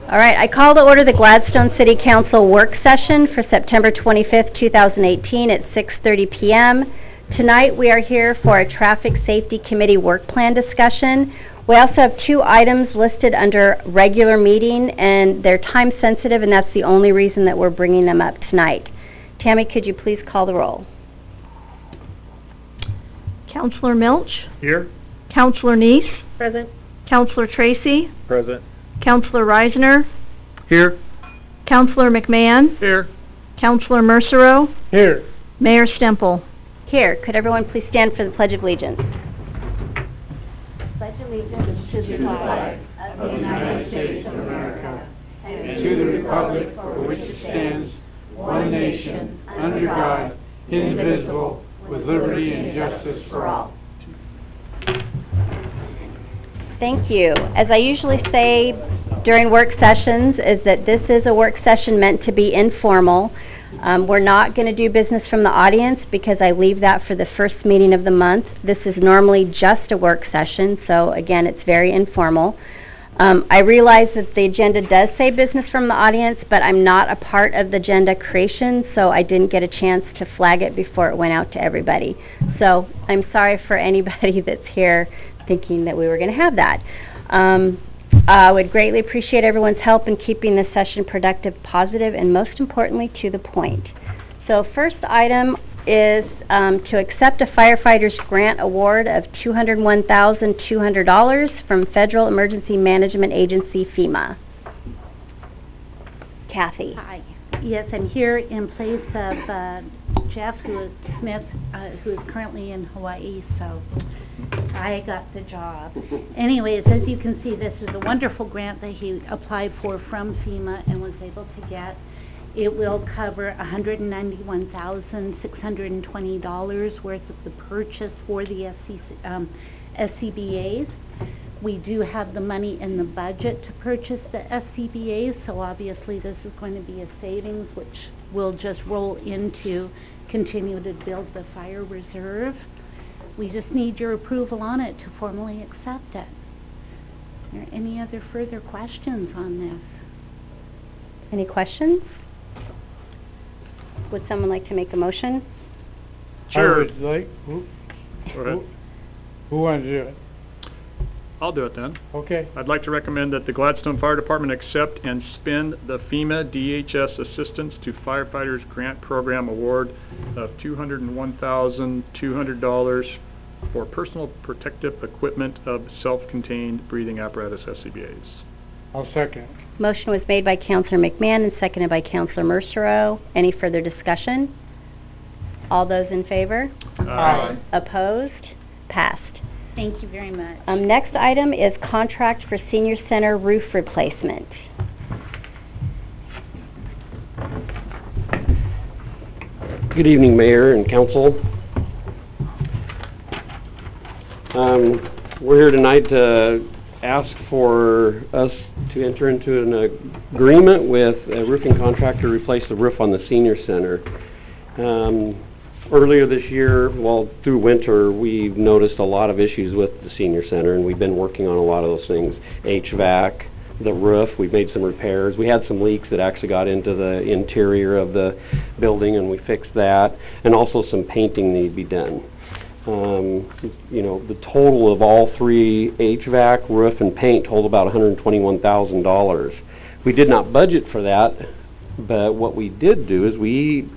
All right, I call to order the Gladstone City Council work session for September 25th, 2018 at 6:30 p.m. Tonight we are here for a Traffic Safety Committee work plan discussion. We also have 2 items listed under regular meeting, and they're time sensitive, and that's the only reason that we're bringing them up tonight. Tammy, could you please call the roll? Councilor Milch. Here. Councilor Neese. Present. Councilor Tracy. Present. Councilor Reisner. Here. Councilor McMahon. Here. Councilor Mercero. Here. Mayor Stemple. Here, could everyone please stand for the Pledge of Allegiance? Pledge allegiance to the flag of the United States of America and to the republic for which it stands, one nation, under God, indivisible, with liberty and justice for all. Thank you. As I usually say during work sessions, is that this is a work session meant to be informal. We're not going to do business from the audience because I leave that for the first meeting of the month. This is normally just a work session, so again, it's very informal. I realize that the agenda does say business from the audience, but I'm not a part of the agenda creation, so I didn't get a chance to flag it before it went out to everybody. So I'm sorry for anybody that's here thinking that we were going to have that. I would greatly appreciate everyone's help in keeping this session productive, positive, and most importantly, to the point. So first item is to accept a firefighter's grant award of $201,200 from Federal Emergency Management Agency, FEMA. Kathy. Hi. Yes, I'm here in place of Jeff Smith, who is currently in Hawaii, so I got the job. Anyways, as you can see, this is a wonderful grant that he applied for from FEMA and was able to get. It will cover $191,620 worth of the purchase for the SCBAs. We do have the money in the budget to purchase the SCBAs, so obviously this is going to be a savings which will just roll into continue to build the fire reserve. We just need your approval on it to formally accept it. Are there any other further questions on this? Any questions? Would someone like to make a motion? Sure. I would like, Go ahead. who wants to do it? I'll do it then. Okay. I'd like to recommend that the Gladstone Fire Department accept and spend the FEMA DHS Assistance to Firefighters Grant Program Award of $201,200 for personal protective equipment of self-contained breathing apparatus SCBAs. I'll second. Motion was made by Councilor McMahon and seconded by Councilor Mercero. Any further discussion? All those in favor? Aye. Opposed? Passed. Thank you very much. Next item is contract for senior center roof replacement. Good evening, Mayor and Council. We're here tonight to ask for us to enter into an agreement with a roofing contractor to replace the roof on the senior center. Earlier this year, well, through winter, we've noticed a lot of issues with the senior center, and we've been working on a lot of those things. HVAC, the roof, we've made some repairs. We had some leaks that actually got into the interior of the building, and we fixed that, and also some painting needed to be done. You know, the total of all 3, HVAC, roof, and paint, totaled about $121,000. We did not budget for that, but what we did do is we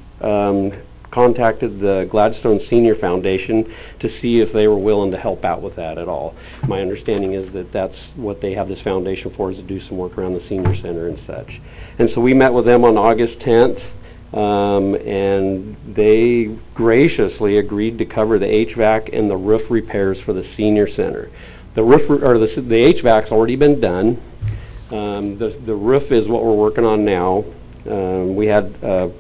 contacted the Gladstone Senior Foundation to see if they were willing to help out with that at all. My understanding is that that's what they have this foundation for, is to do some work around the senior center and such. And so we met with them on August 10th, and they graciously agreed to cover the HVAC and the roof repairs for the senior center. The roof, or the HVAC's already been done. The roof is what we're working on now. We had a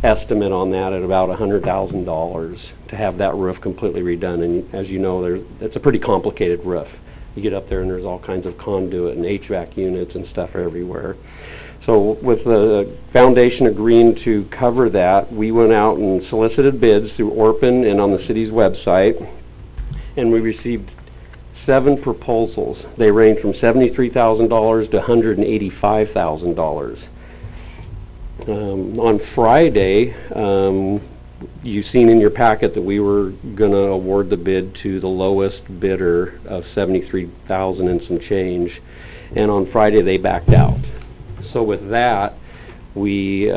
estimate on that at about $100,000 to have that roof completely redone. And as you know, it's a pretty complicated roof. You get up there and there's all kinds of conduit and HVAC units and stuff everywhere. So with the foundation agreeing to cover that, we went out and solicited bids through Orpin and on the city's website, and we received 7 proposals. They range from $73,000 to $185,000. On Friday, you've seen in your packet that we were going to award the bid to the lowest bidder of $73,000 and some change, and on Friday they backed out. So with that, we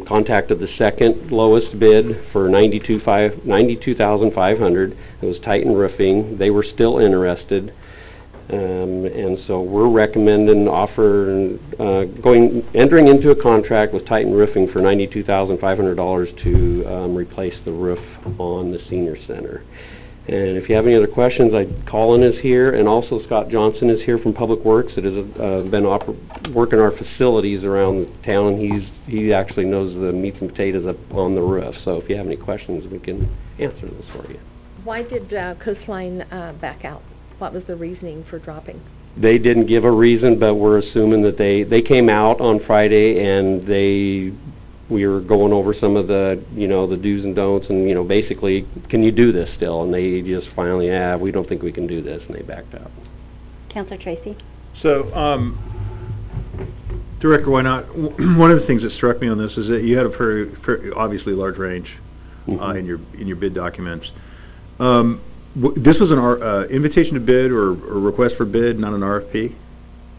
contacted the second lowest bid for $92,500. It was Titan Roofing. They were still interested. And so we're recommending entering into a contract with Titan Roofing for $92,500 to replace the roof on the senior center. And if you have any other questions, Colin is here, and also Scott Johnson is here from Public Works that has been working our facilities around the town, and he actually knows the meats and potatoes up on the roof. So if you have any questions, we can answer those for you. Why did Coastline back out? What was the reasoning for dropping? They didn't give a reason, but we're assuming that they came out on Friday and we were going over some of the, the do's and don'ts and, basically, can you do this still? And they just finally, we don't think we can do this, and they backed out. Councilor Tracy? So, Director, why not? One of the things that struck me on this is that you had a very obviously large range in your bid documents. This was an invitation to bid or request for bid, not an RFP,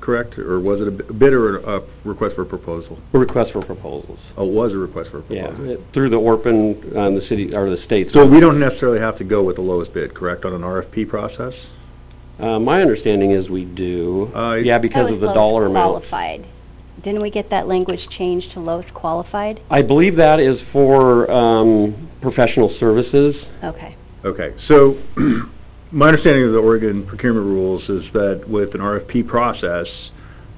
correct? Or was it a bid or a request for a proposal? A request for proposals. Oh, it was a request for a proposal. Yeah, through the ORPN, the city or the state. So we don't necessarily have to go with the lowest bid, correct, on an RFP process? My understanding is we do. Yeah, because That of was the dollar amount. lowest qualified. Didn't we get that language changed to lowest qualified? I believe that is for professional services. Okay. Okay, so my understanding of the Oregon procurement rules is that with an RFP process,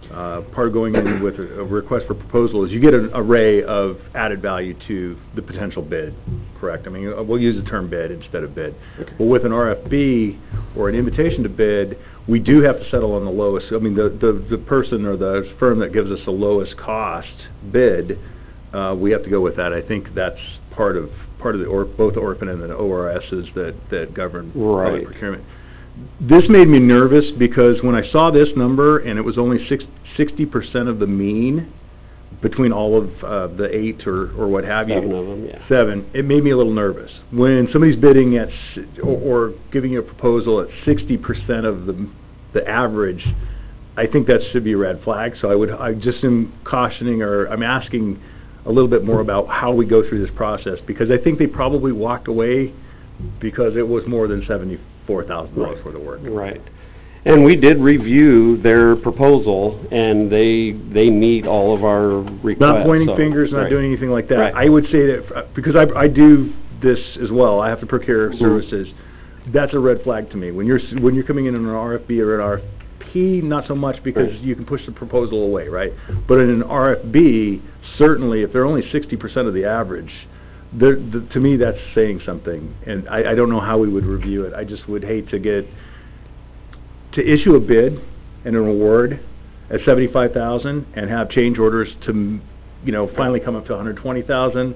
part of going in with a request for proposal is you get an array of added value to the potential bid, correct? I mean, we'll use the term bid instead of bid. Okay. But with an RFP or an invitation to bid, we do have to settle on the lowest. I mean, the person or the firm that gives us the lowest cost bid, we have to go with that. I think that's part of both ORPN and the ORSs that govern public procurement. This made me nervous because when I saw this number and it was only 60% of the mean between all of the 8 or what have you. 7 of them, yeah. 7, it made me a little nervous. When somebody's bidding at or giving you a proposal at 60% of the average, I think that should be a red flag. So I just am cautioning, or I'm asking a little bit more about how we go through this process, because I think they probably walked away because it was more than $74,000 worth of work. Right. And we did review their proposal, and they meet all of our requests. Not pointing fingers, not doing anything like that. Right. I would say that, because I do this as well, I have to procure services, that's a red flag to me. When you're coming in on an RFB or an RFP, not so much, because you can push the proposal away, right? But in an RFB, certainly, if they're only 60% of the average, to me that's saying something, and I don't know how we would review it. I just would hate to issue a bid and an award at $75,000 and have change orders to, finally come up to $120,000.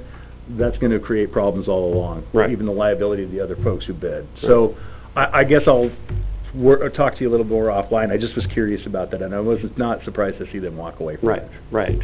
That's going to create problems all along, even the liability of the other folks who bid. So I guess I'll talk to you a little more offline. I just was curious about that, and I was not surprised to see them walk away from it. Right.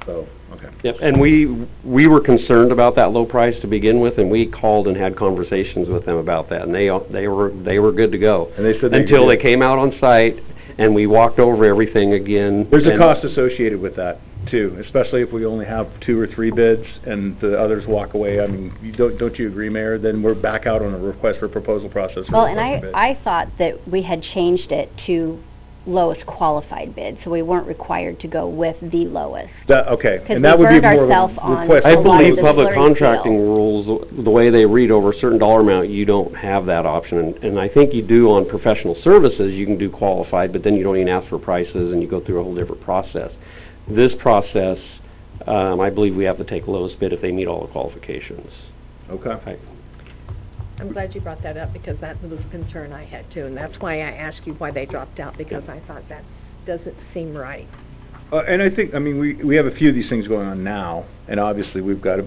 So, okay. Yep, and we were concerned about that low price to begin with, and we called and had conversations with them about that, and they were good to go. And they said until they came out on site, and we walked over everything again. There's a cost associated with that too, especially if we only have 2 or 3 bids and the others walk away. I mean, don't you agree, Mayor? Then we're back out on a request for proposal process. Well, and I thought that we had changed it to lowest qualified bid, so we weren't required to go with the lowest. Okay, and that would be more of a request. I believe public contracting rules, the way they read over a certain dollar amount, you don't have that option. And I think you do on professional services, you can do qualified, but then you don't even ask for prices and you go through a whole different process. This process, I believe we have to take lowest bid if they meet all the qualifications. Okay. I'm glad you brought that up, because that was a concern I had too, and that's why I asked you why they dropped out, because I thought that doesn't seem right. And I think, we have a few of these things going on now, and obviously we've got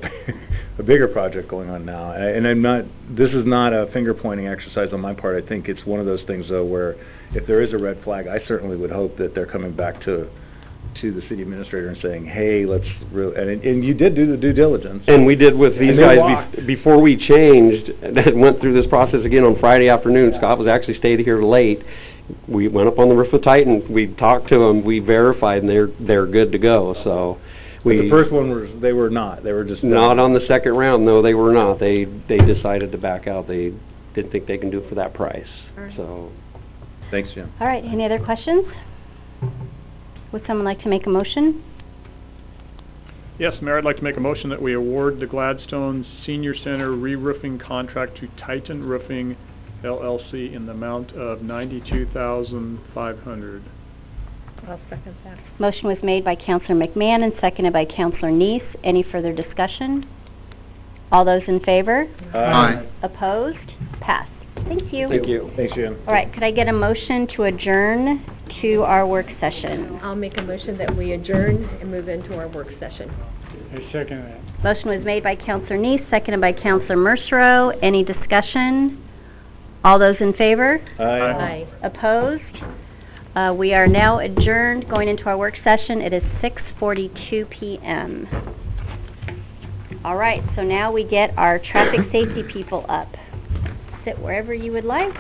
a bigger project going on now. And I'm not, this is not a finger-pointing exercise on my part. I think it's one of those things, though, where if there is a red flag, I certainly would hope that they're coming back to the city administrator and saying, hey, let's, and you did do the due diligence. And we did with these And they guys, walked. before we changed, and went through this process again on Friday afternoon. Scott was actually stayed here late. We went up on the roof with Titan, we talked to them, we verified, and they're good to go, so. But the first one was, they were just. Not on the second round, no, they were not. They decided to back out. They didn't think they can do it for that price, so. Thanks, Jim. All right, any other questions? Would someone like to make a motion? Yes, Mayor, I'd like to make a motion that we award the Gladstone Senior Center re-roofing contract to Titan Roofing LLC in the amount of $92,500. I'll second that. Motion was made by Counselor McMahon and seconded by Counselor Neese. Any further discussion? All those in favor? Aye. Opposed? Passed. Thank you. Thank you. Thanks, Jim. All right, could I get a motion to adjourn to our work session? I'll make a motion that we adjourn and move into our work session. I second that. Motion was made by Counselor Neese, seconded by Counselor Mercero. Any discussion? All those in favor? Aye. Opposed? We are now adjourned, going into our work session. It is 6:42 p.m. All right, so now we get our traffic safety people up. Sit wherever you would like.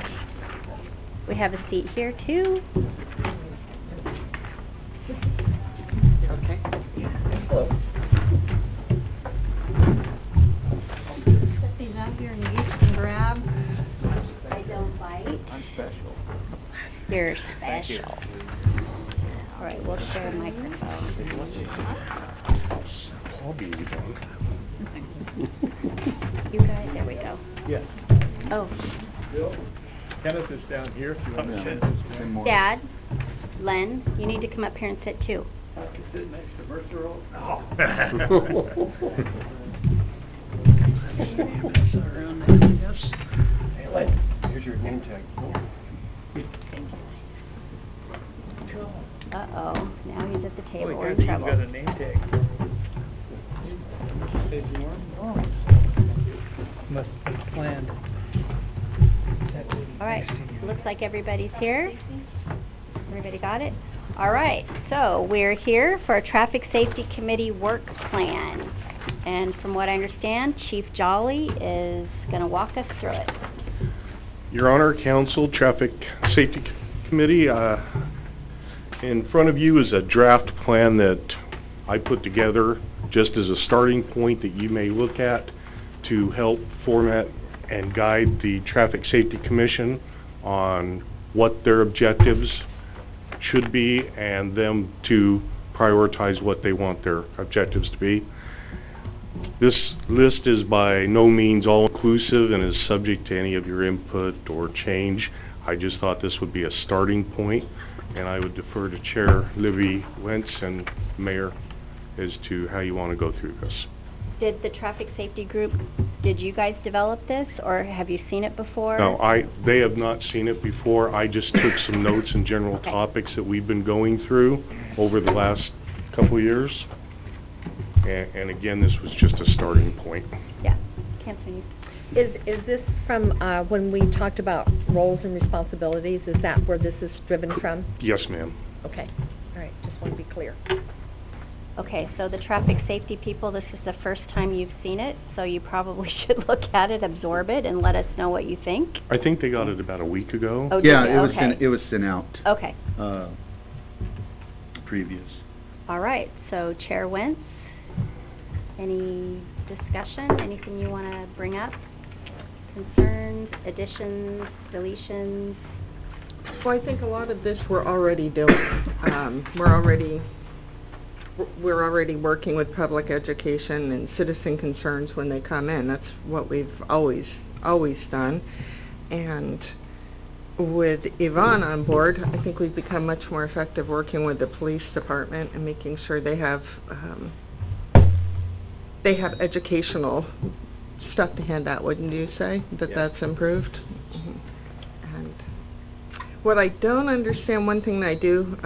We have a seat here, too. Okay. Set these out here and you can grab. I don't bite. I'm special. You're special. All right, we'll share a microphone. You guys, there we go. Yes. Oh, Kenneth is down here if you want to sit. Dad, Len, you need to come up here and sit too. Sit next to Mercer. Here's your name tag. Uh-oh, now he's at the table, Boy, we're in good, trouble. you've got a name tag. Must be planned. All right, looks like everybody's here. Everybody got it? All right, so we're here for a Traffic Safety Committee work plan. And from what I understand, Chief Jolly is going to walk us through it. Your Honor, Council, Traffic Safety Committee, in front of you is a draft plan that I put together just as a starting point that you may look at to help format and guide the Traffic Safety Commission on what their objectives should be and them to prioritize what they want their objectives to be. This list is by no means all-inclusive and is subject to any of your input or change. I just thought this would be a starting point, and I would defer to Chair Libby Wentz and Mayor as to how you want to go through this. Did the Traffic Safety Group, did you guys develop this, or have you seen it before? No, they have not seen it before. I just took some notes and general Okay. topics that we've been going through over the last couple of years. And again, this was just a starting point. Yeah, Councilor Neese. Is this from, when we talked about roles and responsibilities, is that where this is driven from? Yes, ma'am. Okay, all right, just want to be clear. Okay, so the traffic safety people, this is the first time you've seen it, so you probably should look at it, absorb it, and let us know what you think. I think they got it about a week ago. Oh, did Yeah, you? it was Okay. sent, it was sent out, Okay, previous. all right, so Chair Wentz, any discussion, anything you want to bring up? Concerns, additions, deletions? Well, I think a lot of this we're already doing. We're already working with public education and citizen concerns when they come in. That's what we've always done. And with Yvonne on board, I think we've become much more effective working with the police department and making sure they have educational stuff to hand out, wouldn't you say? That's improved? Mhm. And what I don't understand, one thing that I do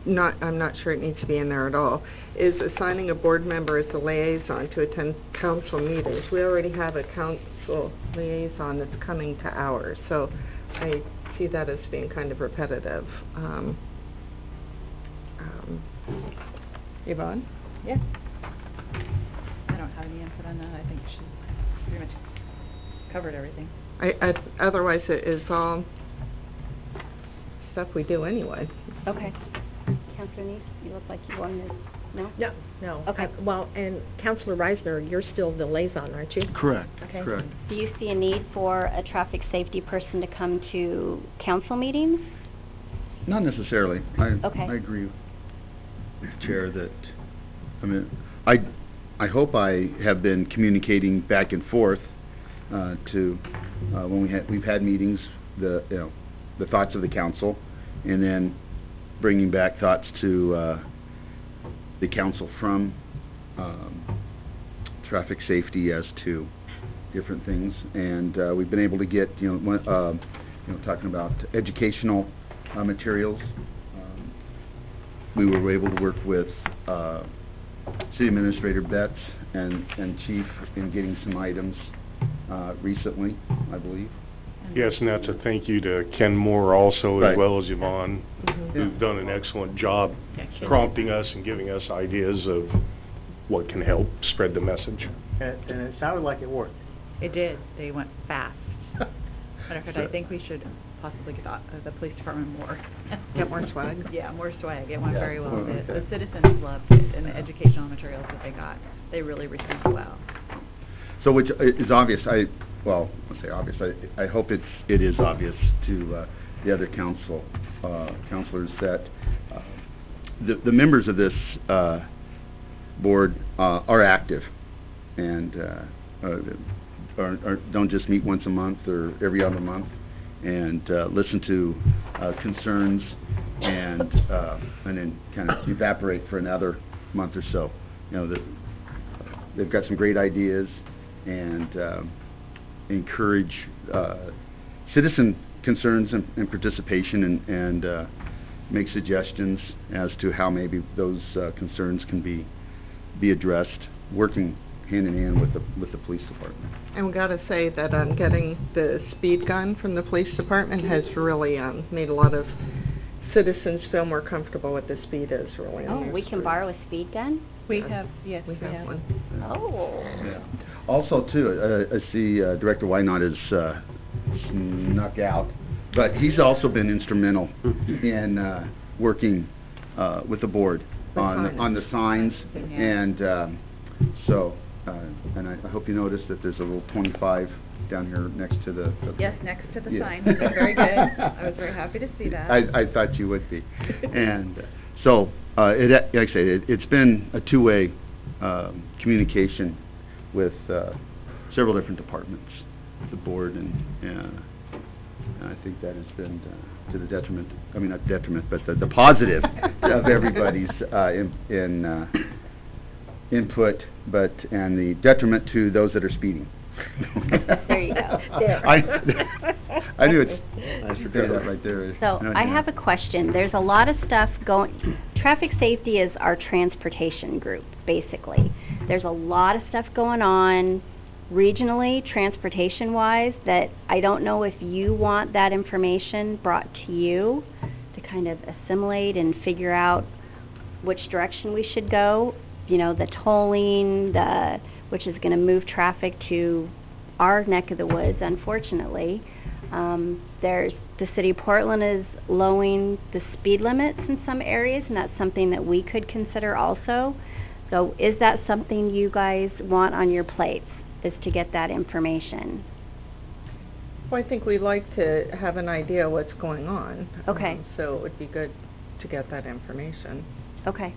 I'm not sure it needs to be in there at all, is assigning a board member as a liaison to attend council meetings. We already have a council liaison that's coming to ours, so I see that as being kind of repetitive. Yvonne? Yeah. I don't have any input on that. I think she pretty much covered everything. Otherwise, it is all stuff we do anyway. Okay. Counselor Neese, you look like you wanted to, no? No. Okay. Well, and Counselor Reisner, you're still the liaison, aren't you? Correct, Okay. correct. Do you see a need for a traffic safety person to come to council meetings? Not necessarily. Okay. I agree with the Chair that, I mean, I hope I have been communicating back and forth to, when we've had meetings, the thoughts of the council, and then bringing back thoughts to the council from traffic safety as to different things. And we've been able to get, talking about educational materials. We were able to work with City Administrator Betts and Chief in getting some items recently, I believe. Yes, and that's a thank you to Ken Moore also, Right. as well as Yvonne, Mm-hmm. who've done an excellent job Yeah, Ken. prompting us and giving us ideas of what can help spread the message. And it sounded like it worked. It did. They went fast. Matter of fact, I think we should possibly get the police department more. Get more swag? Yeah, more swag. It went Yeah. very well. Okay. The citizens loved it, and the educational materials that they got, they really received well. So which is obvious, I say obvious, I hope it is obvious to the other councilors that the members of this board are active and don't just meet once a month or every other month and listen to concerns and then kind of evaporate for another month or so. They've got some great ideas and encourage citizen concerns and participation and make suggestions as to how maybe those concerns can be addressed, working hand in hand with the police department. And we got to say that getting the speed gun from the police department has really made a lot of citizens feel more comfortable with the speed is really on Oh, their we can street. borrow a speed gun? We have, yes, We have one. Oh. Yeah. Also, too, I see Director Wynot is snuck out, but he's also been instrumental in working with the board on the signs, Yeah. and so and I hope you noticed that there's a little 25 down here next to the Yes, next to the Yeah. sign. It was very good. I was very happy to see that. I thought you would be. And so, like I say, it's been a two-way communication with several different departments, the board, and I think that has been to the detriment, I mean, not detriment, but the positive of everybody's input, and the detriment to those that are speeding. There you go. I knew I should say that right there. So I have a question. There's a lot of stuff going, traffic safety is our transportation group, basically. There's a lot of stuff going on regionally, transportation-wise, that I don't know if you want that information brought to you to kind of assimilate and figure out which direction we should go. The tolling, which is going to move traffic to our neck of the woods, unfortunately. The city of Portland is lowering the speed limits in some areas, and that's something that we could consider also. So is that something you guys want on your plates, is to get that information? Well, I think we'd like to have an idea what's going on. Okay. So it would be good to get that information. Okay.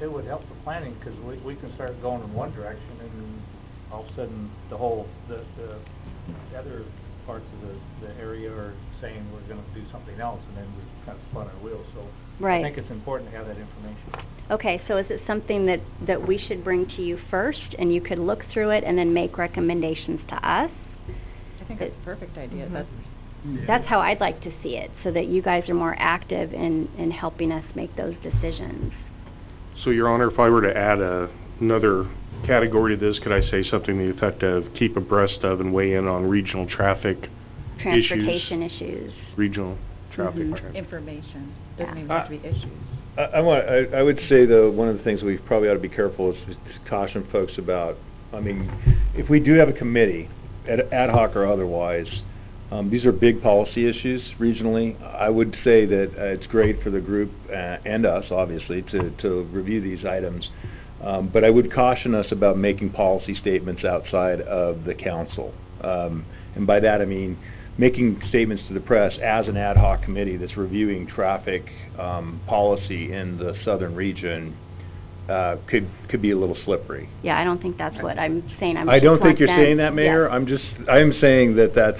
It would help the planning, because we can start going in one direction, and all of a sudden, the other parts of the area are saying we're gonna do something else, and then we kind of spun our wheels, so. Right. I think it's important to have that information. Okay, so is it something that we should bring to you first, and you could look through it and then make recommendations to us? I think that's a perfect idea. Mhm. That's That's how I'd like to see it, so that you guys are more active in helping us make those decisions. So, Your Honor, if I were to add another category to this, could I say something to the effect of keep abreast of and weigh in on regional traffic Transportation issues. regional traffic? Information, Yeah. doesn't even have to be issues. I would say, though, one of the things we probably ought to be careful is to caution folks about, I mean, if we do have a committee, ad hoc or otherwise, these are big policy issues regionally. I would say that it's great for the group and us, obviously, to review these items. But I would caution us about making policy statements outside of the council. And by that I mean making statements to the press as an ad hoc committee that's reviewing traffic policy in the southern region could be a little slippery. Yeah, I don't think that's what I'm saying. I don't think you're saying that, Mayor. Yes. I'm saying that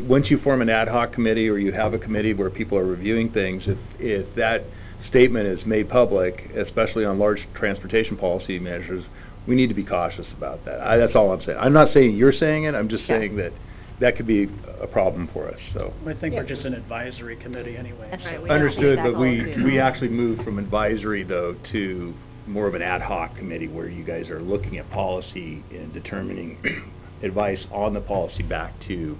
once you form an ad hoc committee or you have a committee where people are reviewing things, if that statement is made public, especially on large transportation policy measures, we need to be cautious about that. That's all I'm saying. I'm not saying you're saying it. I'm just saying that could be a problem for us. So I think we're just an advisory committee anyway. That's right. so- We don't understood, need but that we actually moved from advisory though to more of an ad hoc committee where you guys are looking at policy and determining advice on the policy back to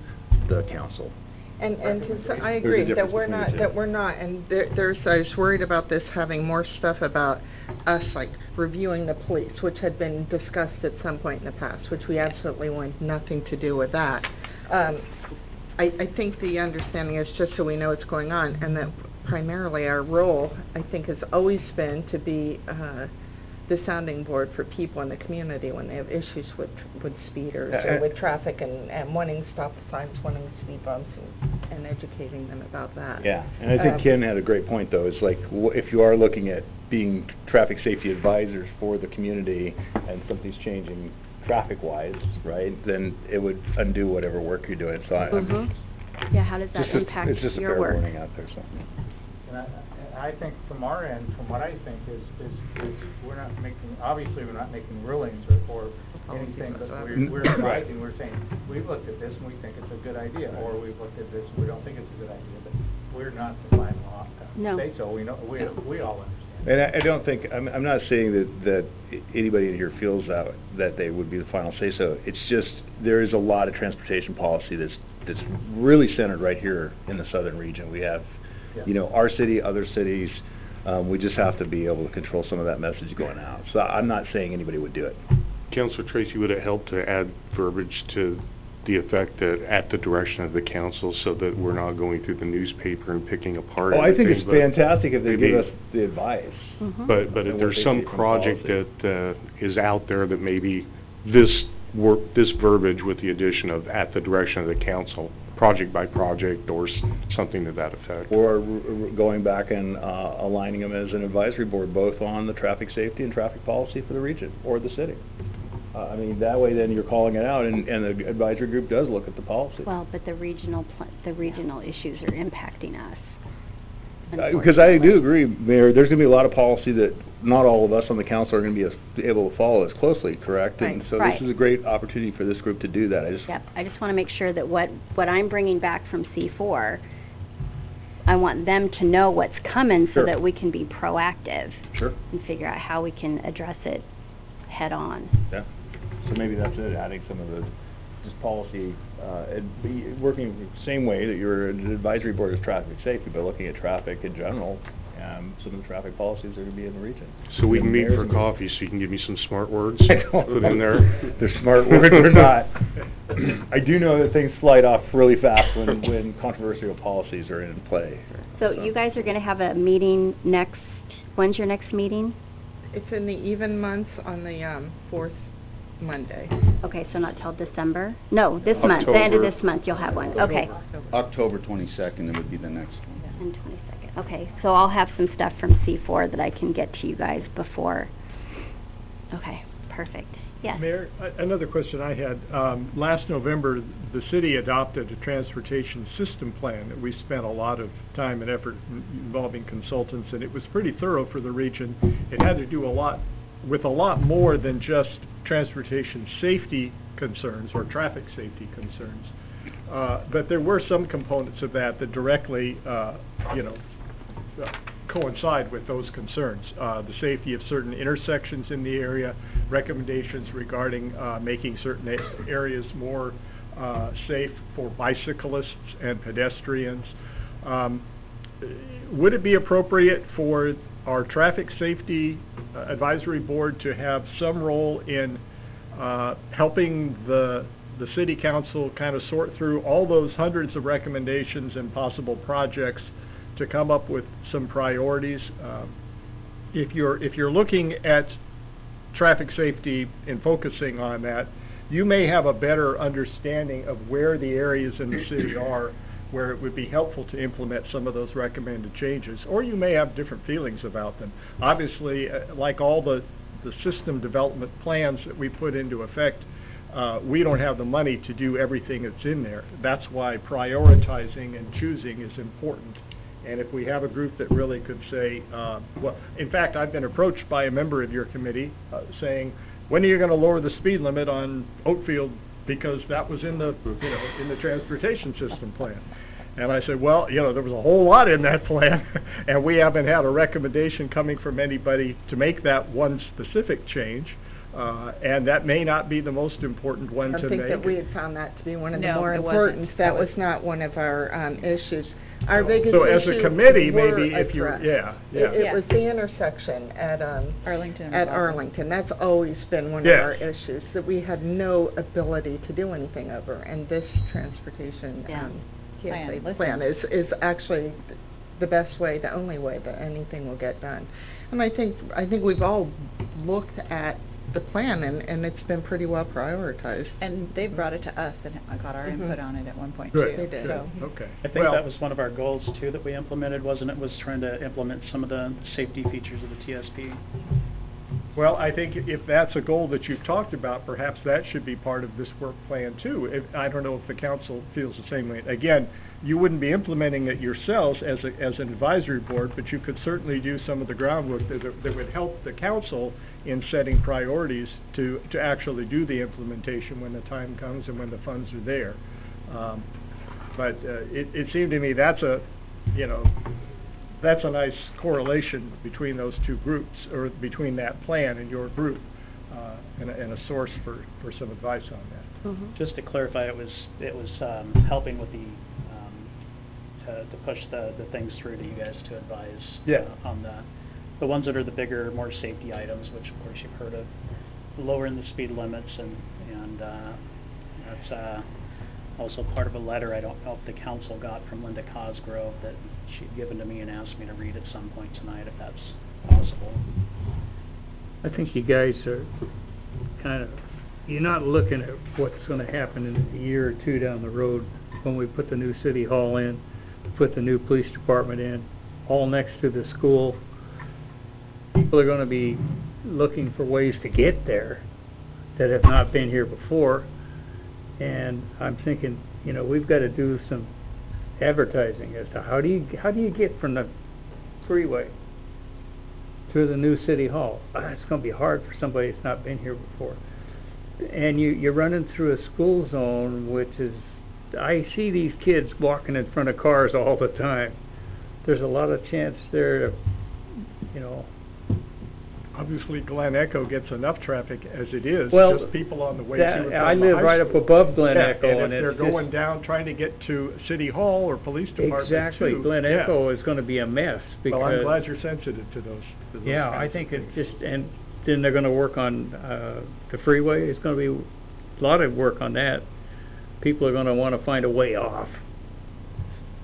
the council. I There's agree a difference that we're between not, the two. and I was worried about this having more stuff about us, like reviewing the police, which had been discussed at some point in the past, which we absolutely want nothing to do with that. I think the understanding is just so we know what's going on, and that primarily our role, I think, has always been to be the sounding board for people in the community when they have issues with speeders or with traffic and wanting stop signs, wanting speed bumps, and educating them about that. Yeah, and I think Ken had a great point, though. It's like, if you are looking at being traffic safety advisors for the community and something's changing traffic-wise, right, then it would undo whatever work you're doing. So Yeah, how does that impact it's just a your fair work? warning out there. So. And I think from our end, from what I think is we're not making, obviously we're not making rulings or anything, but we're advising, we're saying, we've looked at this and we think it's a good idea, or we've looked at this and we don't think it's a good idea, but we're not the final say so, we know, we all understand. And I don't think, I'm not saying that anybody in here feels that they would be the final say-so. It's just, there is a lot of transportation policy that's really centered right here in the southern region. We have, our city, other cities, we just have to be able to control some of that message going out. So I'm not saying anybody would do it. Councilor Tracy, would it help to add verbiage to the effect that at the direction of the council, so that we're not going through the newspaper and picking apart Oh, I think everything, it's fantastic if they maybe- give us the advice. But if And what there's they some see from project policy. that is out there that maybe this verbiage with the addition of at the direction of the council, project by project, or something to that effect. Or going back and aligning them as an advisory board, both on the traffic safety and traffic policy for the region or the city. I mean, that way then you're calling it out, and the advisory group does look at the policy. Well, but the regional issues are impacting us. Because I do agree, Mayor, there's going to be a lot of policy that not all of us on the council are going to be able to follow as closely, correct? And so Right. this is a great opportunity for this group to do that. I just want to make sure that what I'm bringing back from C4, I want them to know what's coming so Sure. that we can be proactive Sure. and figure out how we can address it head on. Yeah. So maybe that's it, adding some of the just policy, working the same way that you're an advisory board of traffic safety, but looking at traffic in general, some of the traffic policies that are going to be in the region. So we can meet for Mayor's coffee, so you can give me some smart words I to don't put know in there. if they're smart words or not. I do know that things slide off really fast when controversial policies are in play. So you guys are going to have a meeting when's your next meeting? It's in the even months on the fourth Monday. Okay, so not till December? No, this month, the end of October. this month you'll have one, okay. October 22nd, it would be the next one. And 22nd, okay, so I'll have some stuff from C4 that I can get to you guys before. Okay, perfect, yes. Mayor, another question I had. Last November, the city adopted a transportation system plan that we spent a lot of time and effort involving consultants, and it was pretty thorough for the region. It had to do with a lot more than just transportation safety concerns or traffic safety concerns. But there were some components of that that directly, coincide with those concerns. The safety of certain intersections in the area, recommendations regarding making certain areas more safe for bicyclists and pedestrians. Would it be appropriate for our Traffic Safety Advisory Board to have some role in helping the City Council kind of sort through all those hundreds of recommendations and possible projects to come up with some priorities? If you're looking at traffic safety and focusing on that, you may have a better understanding of where the areas in the city are where it would be helpful to implement some of those recommended changes, or you may have different feelings about them. Obviously, like all the system development plans that we put into effect, we don't have the money to do everything that's in there. That's why prioritizing and choosing is important. And if we have a group that really could say, well, in fact, I've been approached by a member of your committee saying, when are you going to lower the speed limit on Oakfield, because that was in the in the transportation system plan. And I said, well, there was a whole lot in that plan, and we haven't had a recommendation coming from anybody to make that one specific change. And that may not be the most important one to make. I think that we had found that to be one of the No, more it important. wasn't. That was not one of our issues. Our biggest So as a committee, were maybe if you're, addressed. It was the intersection at Arlington. At Arlington. That's always been one of our issues, that we had no ability to do anything over. And this transportation plan is actually the best way, the only way that anything will get done. And I think we've all looked at the plan, and it's been pretty well prioritized. And they brought it to us and got our input on it at one point Good. too. They did. So. Okay. I think that was one of our goals too that we implemented, wasn't it, was trying to implement some of the safety features of the TSP. Well, I think if that's a goal that you've talked about, perhaps that should be part of this work plan too. I don't know if the council feels the same way. Again, you wouldn't be implementing it yourselves as an advisory board, but you could certainly do some of the groundwork that would help the council in setting priorities to actually do the implementation when the time comes and when the funds are there. But it seemed to me that's a nice correlation between those two groups, or between that plan and your group, and a source for some advice on that. Mm-hmm. Just to clarify, it was helping with the to push the things through to you guys to advise on the ones that are the bigger, more safety items, which of course you've heard of, lowering the speed limits, and that's also part of a letter I don't know if the council got from Linda Cosgrove that she'd given to me and asked me to read at some point tonight, if that's possible. I think you guys are you're not looking at what's going to happen in a year or two down the road when we put the new city hall in, put the new police department in, all next to the school. People are going to be looking for ways to get there that have not been here before. And I'm thinking, we've got to do some advertising as to how do you get from the freeway to the new city hall. It's going to be hard for somebody that's not been here before. And you're running through a school zone, which is, I see these kids walking in front of cars all the time. There's a lot of chance there, Obviously, Glen Echo gets enough traffic as it is, well, just people on the way to and from I live right up above Glen Echo, and if they're going down trying to get to City Hall or Police Department exactly, too, Glen Echo is going to be a mess. Because, well, I'm glad you're sensitive to those. Yeah, I think it's just, and then they're going to work on the freeway. It's going to be a lot of work on that. People are going to want to find a way off.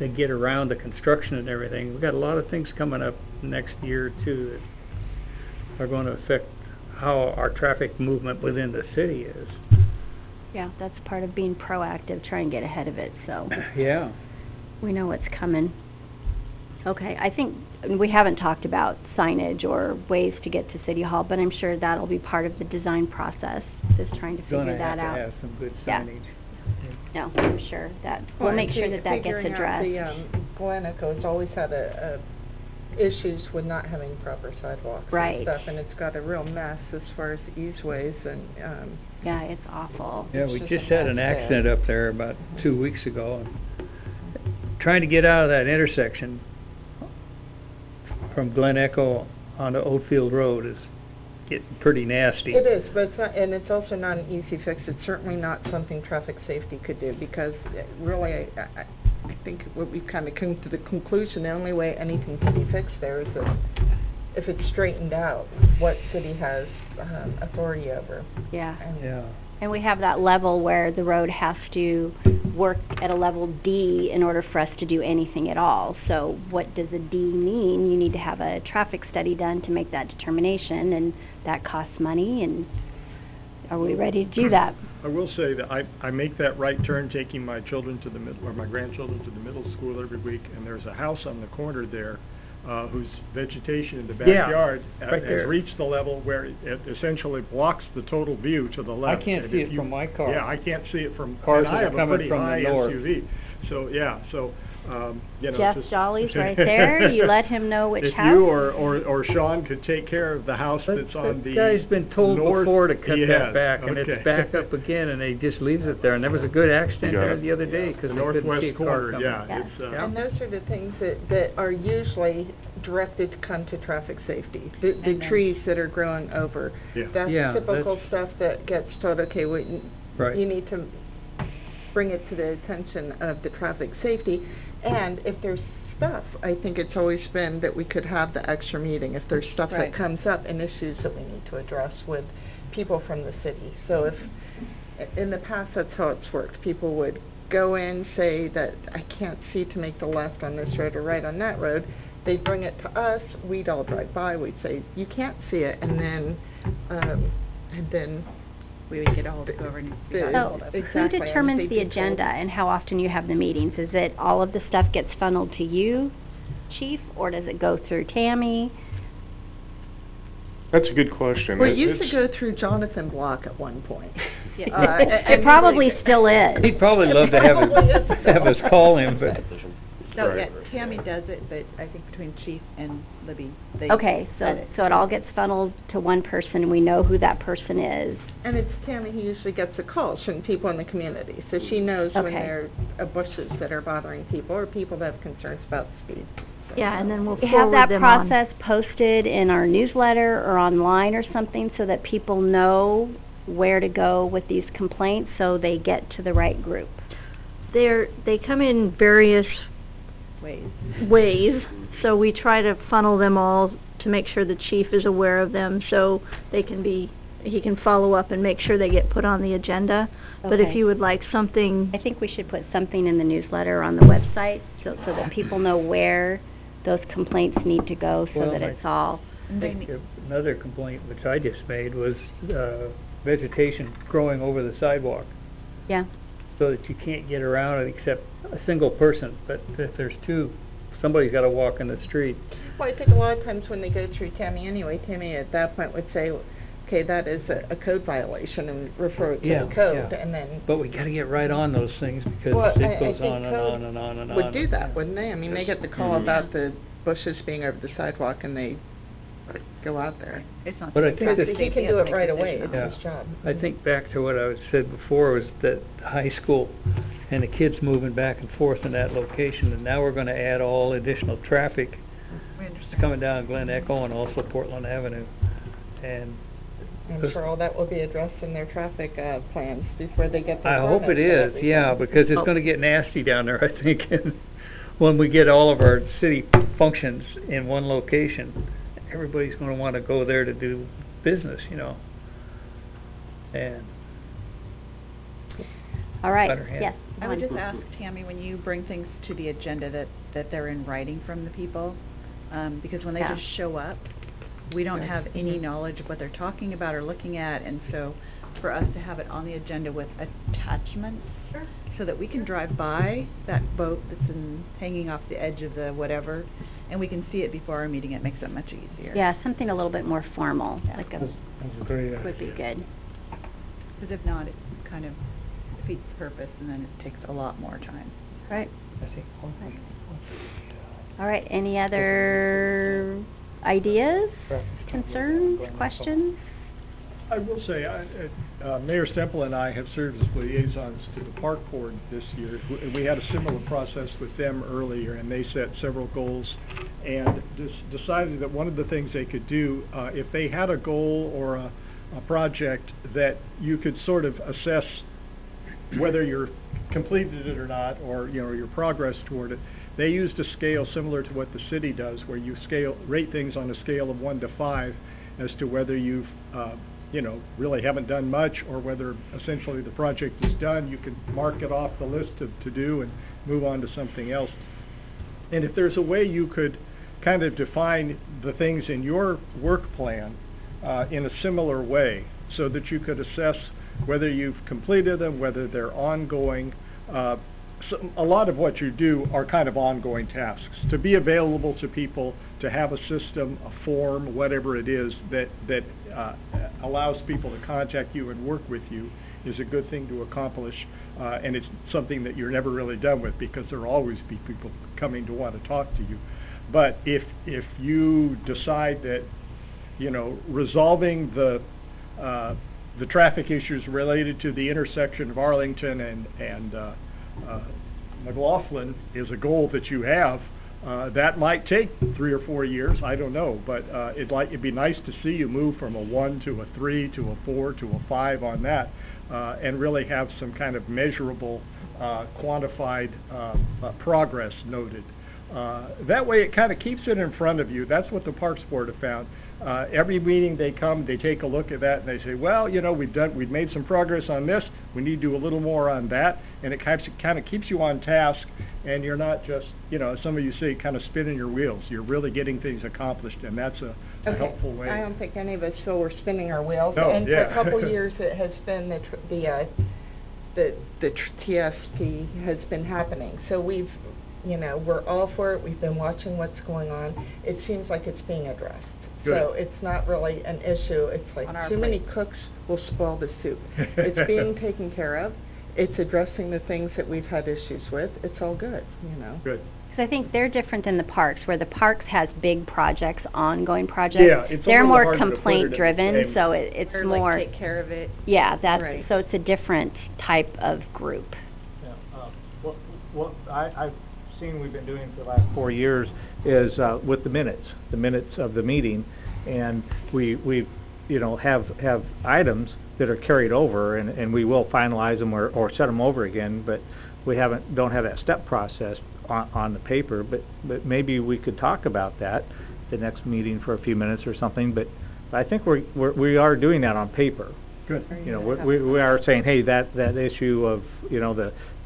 They get around the construction and everything. We've got a lot of things coming up next year or two that are going to affect how our traffic movement within the city is. Yeah, that's part of being proactive, try and get ahead of it, so. Yeah. We know what's coming. Okay, I think we haven't talked about signage or ways to get to City Hall, but I'm sure that'll be part of the design process, just trying to figure that out. Gonna have to have some good signage. No, I'm sure that, we'll make sure that gets Figuring out addressed. Glen Echo's always had issues with not having proper sidewalks Right. and stuff, and it's got a real mess as far as easeways and, Yeah, it's awful. Yeah, It's we just just a had an mess there. accident up there about 2 weeks ago, and trying to get out of that intersection from Glen Echo onto Oatfield Road is getting pretty nasty. It is, but it's not, and it's also not an easy fix. It's certainly not something traffic safety could do, because really, I think what we've kind of come to the conclusion, the only way anything can be fixed there is if it's straightened out, what city has authority over. Yeah. Yeah. And we have that level where the road has to work at a level D in order for us to do anything at all. So what does a D mean? You need to have a traffic study done to make that determination, and that costs money, and are we ready to do that? I will say that I make that right turn taking my children to the middle, or my grandchildren to the middle school every week, and there's a house on the corner there whose vegetation in the Yeah, backyard right has there. reached the level where it essentially blocks the total view to the left. can't And see if it you- from my car. Yeah, I can't see it from, Cars and I that are have a coming pretty from the high north. SUV. So, yeah, you know. Jeff just- Jolly's right there. You let him know which If house. you or Sean could take care of the house that's on the That guy's been told north- before to cut He that has, back, and okay. it's back up again, and he just leaves it there. And there was a good accident Yeah. there the other day, because The they couldn't see a northwest car corner, coming. yeah, Yeah. it's, And those are the things that are usually directed to come to traffic safety. The And then- trees that are growing over. Yeah. That's Yeah, typical that's- stuff that gets told, okay, Right. you need to bring it to the attention of the traffic safety. And if there's stuff, I think it's always been that we could have the extra meeting if there's stuff Right. that comes up and issues that we need to address with people from the city. So if, in the past, that's how it's worked. People would go in, say that I can't see to make the left on this road or right on that road. They'd bring it to us, we'd all drive by, we'd say, you can't see it, and then We would get a hold of whoever needs to be gotten So, hold of. who Exactly, and determines they'd the be told. agenda and how often you have the meetings? Is it all of the stuff gets funneled to you, Chief, or does it go through Tammy? That's a good question. Well, it used to go through Jonathan Block at one point. Yeah. It probably still is. He'd probably love to have us call him, but No, Right. yeah, Tammy does it, but I think between Chief and Libby, they. Okay, so vet it. so it all gets funneled to one person, and we know who that person is. And it's Tammy who usually gets the calls from people in the community, so she knows when Okay. there are bushes that are bothering people, or people that have concerns about speed. Yeah, and then we'll We have forward that them on. process posted in our newsletter or online or something so that people know where to go with these complaints so they get to the right group. They come in various ways, so we try to funnel them all to make sure the chief is aware of them, so he can follow up and make sure they get put on the agenda. But if Okay. you would like something, I think we should put something in the newsletter or on the website so that people know where those complaints need to go so Well, that I it's all. I think another complaint, which I just made, was vegetation growing over the sidewalk, Yeah. so that you can't get around it except a single person. But if there's two, somebody's got to walk in the street. Well, I think a lot of times when they go through Tammy anyway, Tammy at that point would say, okay, that is a code violation, and refer it to Yeah, the code, yeah. and then But we got to get right on those things, because Well, it I goes think on and code on and on and on. would do that, wouldn't they? I mean, they get the call Mhm. about the bushes being over the sidewalk, and they go out there. It's not. But I think Because that- he can do it right away, it's Yeah. his job. I think back to what I was said before, was that high school and the kids moving back and forth in that location, and now we're gonna add all additional traffic We understand. coming down Glen Echo and also Portland Avenue. And I'm sure all that will be addressed in their traffic plans before they get their I hope it permits and is, everything. yeah, because it's Oh. gonna get nasty down there, I think, when we get all of our city functions in one location. Everybody's gonna wanna go there to do business, you know. And All right, Better hand. yes. I would Dawn. just ask Tammy, when you bring things to the agenda, that they're in writing from the people, because when they Yeah. just show up, we don't Yeah. have any knowledge of what they're talking about or looking at, and so for us to have it on the agenda with attachments, so that we can drive by that boat that's hanging off the edge of the whatever, and we can see it before our meeting, it makes it much easier. Yeah, something a little bit more formal, Yeah. like a, that's a great would be idea. good. Because if not, it kind of defeats the purpose, and then it takes a lot more time. Right. I think one thing All right, any other ideas, concerns, questions? I will say, Mayor Stemple and I have served as liaisons to the Park Board this year. We had a similar process with them earlier, and they set several goals and decided that one of the things they could do, if they had a goal or a project that you could sort of assess whether you're completed it or not, or your progress toward it, they used a scale similar to what the city does, where you rate things on a scale of 1 to 5 as to whether you've really haven't done much, or whether essentially the project is done. You can mark it off the list to do and move on to something else. And if there's a way you could kind of define the things in your work plan in a similar way, so that you could assess whether you've completed them, whether they're ongoing. A lot of what you do are kind of ongoing tasks. To be available to people, to have a system, a form, whatever it is, that allows people to contact you and work with you is a good thing to accomplish, and it's something that you're never really done with, because there will always be people coming to want to talk to you. But if you decide that resolving the traffic issues related to the intersection of Arlington and McLaughlin is a goal that you have, that might take 3 or 4 years, I don't know, but it'd be nice to see you move from a 1 to a 3 to a 4 to a 5 on that, and really have some kind of measurable, quantified progress noted. That way it kind of keeps it in front of you. That's what the Parks Board have found. Every meeting they come, they take a look at that, and they say, well, we've made some progress on this, we need to do a little more on that, and it kind of keeps you on task, and you're not just, as some of you say, kind of spinning your wheels. You're really getting things accomplished, and that's a helpful way. I don't think any of us feel we're spinning our wheels. No, and yeah. For a couple of years it has been the TSP has been happening. So we're all for it. We've been watching what's going on. It seems like it's being addressed. Good. So it's not really an issue. It's like too many cooks will spoil the soup. It's being taken care of. It's addressing the things that we've had issues with. It's all good, Good. Because I think they're different than the parks, where the parks has big projects, ongoing projects. Yeah, it's a they're little more harder to put it complaint in the driven, same- so it's Or more. like take care of it. Yeah, that's Right. so it's a different type of group. Yeah, what I've seen we've been doing for the last 4 years is with the minutes of the meeting, and we have items that are carried over, and we will finalize them or set them over again, but we don't have that step process on the paper, but maybe we could talk about that the next meeting for a few minutes or something. But I think we are doing that on paper. Good. We are saying, hey, that issue of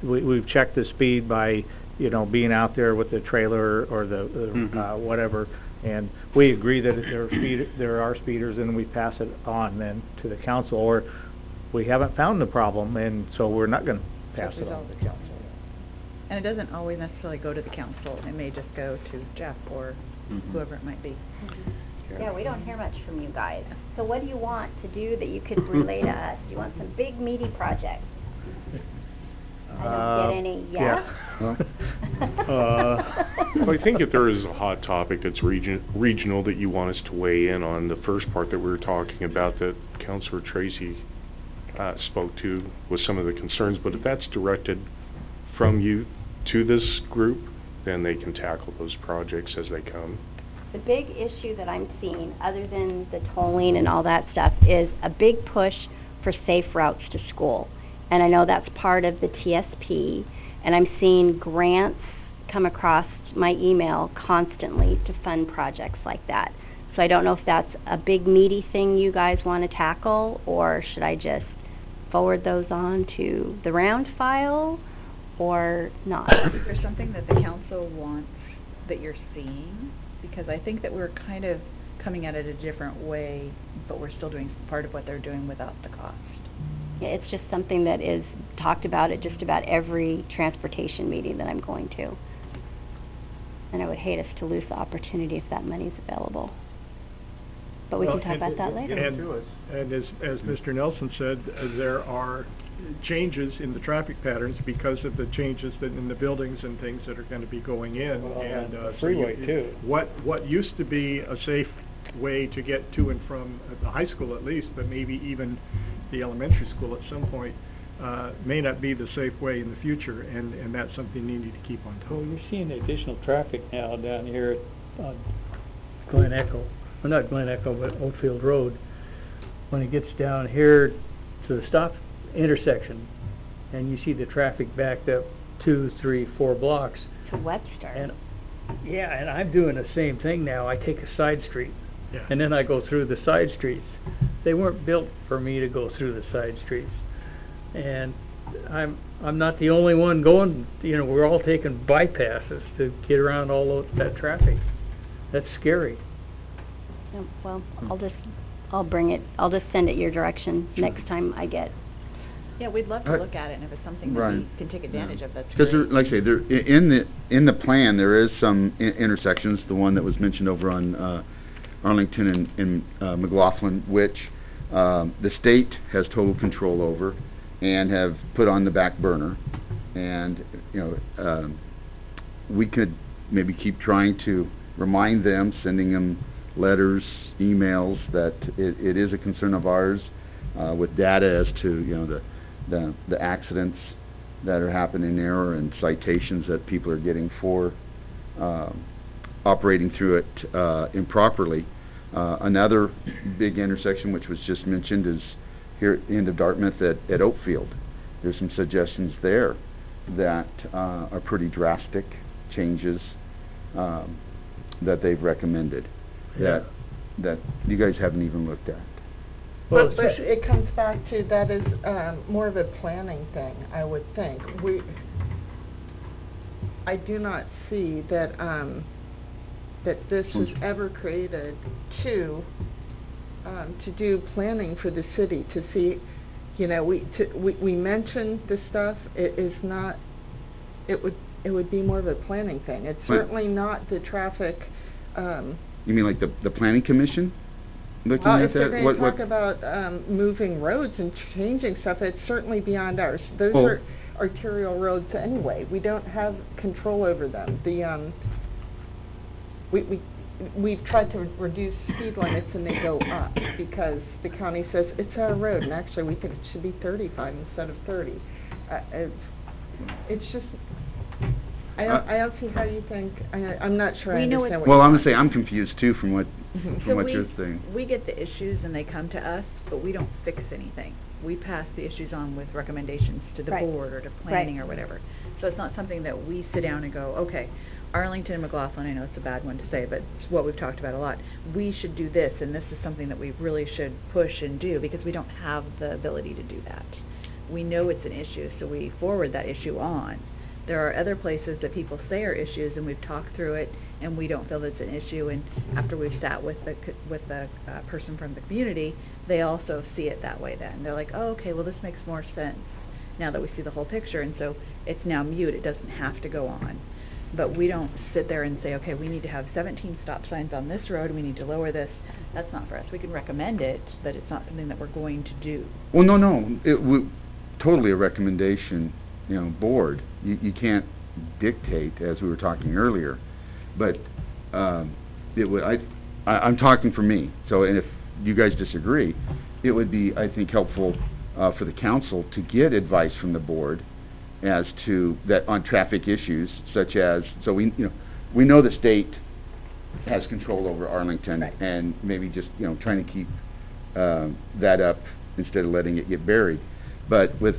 we've checked the speed by being out there with the trailer or the whatever, and we agree that there are speeders, and we pass it on then to the council, or we haven't found the problem, and so we're not going to pass it on. And it doesn't always necessarily go to the council. It may just go to Jeff or whoever it might be. Yeah, we don't hear much from you guys. So what do you want to do that you could relay to us? Do you want some big meaty projects? I don't get any Well, I think if there is a hot topic that's regional that you want us to weigh in on, the first part that we were talking about that Councilor Tracy spoke to with some of the concerns, but if that's directed from you to this group, then they can tackle those projects as they come. The big issue that I'm seeing, other than the tolling and all that stuff, is a big push for safe routes to school. And I know that's part of the TSP, and I'm seeing grants come across my email constantly to fund projects like that. So I don't know if that's a big meaty thing you guys want to tackle, or should I just forward those on to the round file, or not? Is there something that the council wants that you're seeing? Because I think that we're kind of coming at it a different way, but we're still doing part of what they're doing without the cost. Yeah, it's just something that is talked about at just about every transportation meeting that I'm going to. And I would hate us to lose the opportunity if that money's available. but we Well, can talk about that later. And as Mr. Nelson said, there are changes in the traffic patterns because of the changes in the buildings and things that are going to be going in. Well, and the so freeway, too. What used to be a safe way to get to and from the high school at least, but maybe even the elementary school at some point, may not be the safe way in the future, and that's something you need to keep on top Well, of. you're seeing additional traffic now down here at Glen Echo, well, not Glen Echo, but Oakfield Road. When it gets down here to the stop intersection, and you see the traffic backed up 2, 3, 4 blocks. To Webster. And yeah, and I'm doing the same thing now. I take a side street, Yeah. and then I go through the side streets. They weren't built for me to go through the side streets, and I'm not the only one going. You know, we're all taking bypasses to get around all that traffic. That's scary. Yeah, well, I'll just send it your direction next time I get. Yeah, we'd love to look at it, and if it's something that we can take advantage of, that's great. Because, like I say, in the plan, there is some intersections, the one that was mentioned over on Arlington and McLaughlin, which the state has total control over and have put on the back burner. And, you know, we could maybe keep trying to remind them, sending them letters, emails, that it is a concern of ours, with data as to, you know, the accidents that are happening there, and citations that people are getting for operating through it improperly. Another big intersection, which was just mentioned, is here at the end of Dartmouth at Oakfield. There's some suggestions there that are pretty drastic changes that they've recommended, that you guys haven't even looked at. Well, But it comes back to that is more of a planning thing, I would think. I do not see that that this was ever created to do planning for the city, to see, you know, we mentioned the stuff. It is not. It would be more of a planning thing. It's certainly not the traffic. You mean like the planning commission? Looking at If that? they're going to talk about moving roads and changing stuff, it's certainly beyond ours. Those are arterial roads anyway. We don't have control over them. We've tried to reduce speed limits and they go up because the county says it's our road, and actually we think it should be 35 instead of 30. It's just. I don't see how you think. I'm not sure I understand what. Well, I'm gonna say I'm confused too from what you're saying. We get the issues and they come to us, but we don't fix anything. We pass the issues on with recommendations to the board or to planning or whatever. So it's not something that we sit down and go, okay, Arlington and McLaughlin, I know it's a bad one to say, but it's what we've talked about a lot. We should do this, and this is something that we really should push and do, because we don't have the ability to do that. We know it's an issue, so we forward that issue on. There are other places that people say are issues, and we've talked through it, and we don't feel that it's an issue. And after we've sat with the person from the community, they also see it that way. Then they're like, "Oh, okay, well, this makes more sense now that we see the whole picture." And so it's now mute. It doesn't have to go on. But we don't sit there and say, "Okay, we need to have 17 stop signs on this road. We need to lower this." That's not for us. We can recommend it, but it's not something that we're going to do. Well, no, totally a recommendation. You know, board. You can't dictate, as we were talking earlier, but it would. I'm talking for me. So, and if you guys disagree, it would be, I think, helpful for the council to get advice from the board as to that on traffic issues, such as, so we know the state has control over Arlington, and maybe just trying to keep that up instead of letting it get buried. But with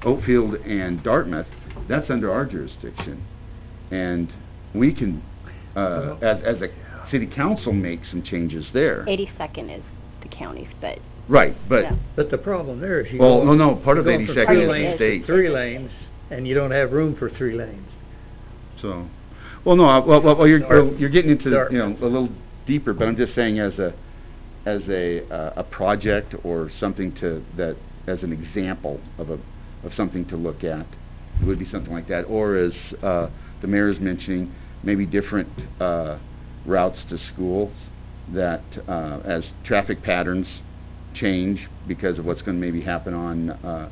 Oakfield and Dartmouth, that's under our jurisdiction, and we can, as a city council, make some changes there. 82nd is the county's, but. Right, but. Yeah. But the problem there is part of 82nd is the state. 3 lanes, and you don't have room for 3 lanes. So, you're getting into a little deeper, but I'm just saying as a project or something as an example of something to look at, it would be something like that. Or as the mayor is mentioning, maybe different routes to schools that as traffic patterns change because of what's going to maybe happen on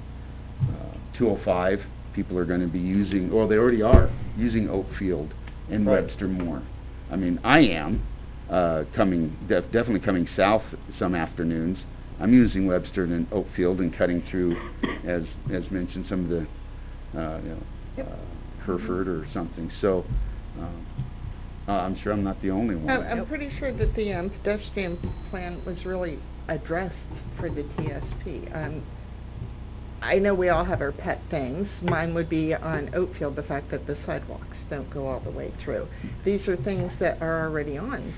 205, people are going to be using, or they already are, using Oakfield and Right. Webster more. I mean, I am definitely coming south some afternoons. I'm using Webster and Oakfield and cutting through, as mentioned, some of the Hereford or something. So I'm sure I'm not the only one. I'm pretty sure that the pedestrian plan was really addressed for the TSP. I know we all have our pet things. Mine would be on Oakfield, the fact that the sidewalks don't go all the way through. These are things that are already on.